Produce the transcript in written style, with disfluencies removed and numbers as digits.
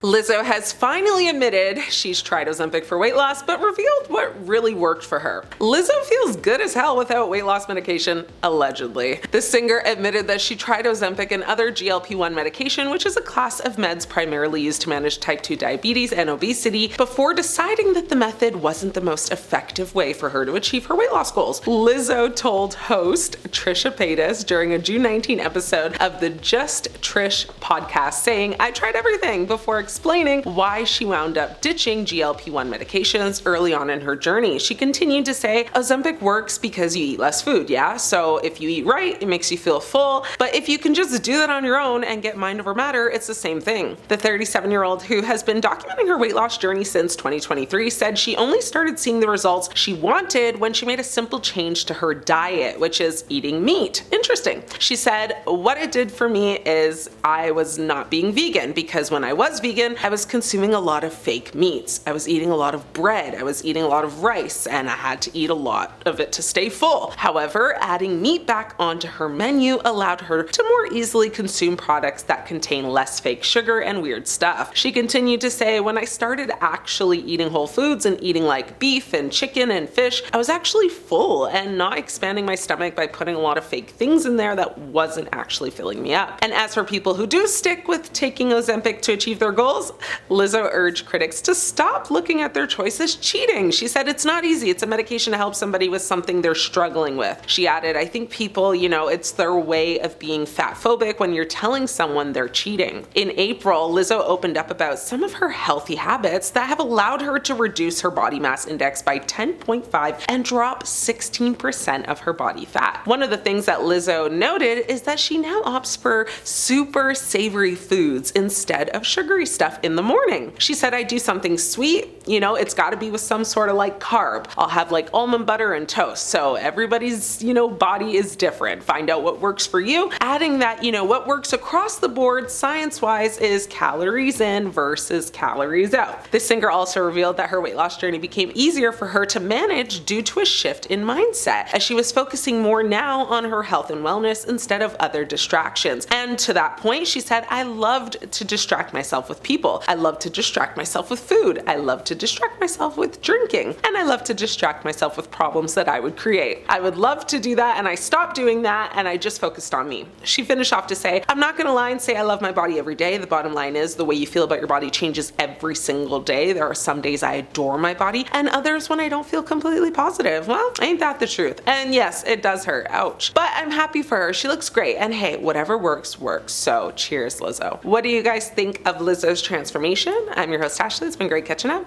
Lizzo has finally admitted she's tried Ozempic for weight loss, but revealed what really worked for her. Lizzo feels good as hell without weight loss medication, allegedly. The singer admitted that she tried Ozempic and other GLP-1 medication, which is a class of meds primarily used to manage type 2 diabetes and obesity, before deciding that the method wasn't the most effective way for her to achieve her weight loss goals. Lizzo told host Trisha Paytas during a June 19 episode of the Just Trish podcast, saying, "I tried everything," before explaining why she wound up ditching GLP-1 medications early on in her journey. She continued to say, "Ozempic works because you eat less food, yeah? So if you eat right, it makes you feel full, but if you can just do that on your own and get mind over matter, it's the same thing." The 37-year-old, who has been documenting her weight loss journey since 2023, said she only started seeing the results she wanted when she made a simple change to her diet, which is eating meat. Interesting. She said, "What it did for me is I was not being vegan, because when I was vegan, I was consuming a lot of fake meats. I was eating a lot of bread, I was eating a lot of rice, and I had to eat a lot of it to stay full." However, adding meat back onto her menu allowed her to more easily consume products that contain less fake sugar and weird stuff. She continued to say, "When I started actually eating whole foods and eating like beef and chicken and fish, I was actually full and not expanding my stomach by putting a lot of fake things in there that wasn't actually filling me up." And as for people who do stick with taking Ozempic to achieve their goals, Lizzo urged critics to stop looking at their choice as cheating. She said, "It's not easy. It's a medication to help somebody with something they're struggling with." She added, "I think people, it's their way of being fat phobic when you're telling someone they're cheating." In April, Lizzo opened up about some of her healthy habits that have allowed her to reduce her body mass index by 10.5 and drop 16% of her body fat. One of the things that Lizzo noted is that she now opts for super savory foods instead of sugary stuff in the morning. She said, "I do something sweet, it's gotta be with some sort of carb. I'll have almond butter and toast." So everybody's, body is different. Find out what works for you. Adding that, what works across the board science-wise is calories in versus calories out. The singer also revealed that her weight loss journey became easier for her to manage due to a shift in mindset, as she was focusing more now on her health and wellness instead of other distractions. And to that point, she said, "I loved to distract myself with people. I love to distract myself with food. I love to distract myself with drinking. And I love to distract myself with problems that I would create. I would love to do that, and I stopped doing that, and I just focused on me." She finished off to say, "I'm not gonna lie and say I love my body every day. The bottom line is the way you feel about your body changes every single day. There are some days I adore my body, and others when I don't feel completely positive. Well, ain't that the truth? And yes, it does hurt. Ouch. But I'm happy for her. She looks great. And hey, whatever works, works. So cheers, Lizzo." What do you guys think of Lizzo's transformation? I'm your host, Ashley. It's been great catching up.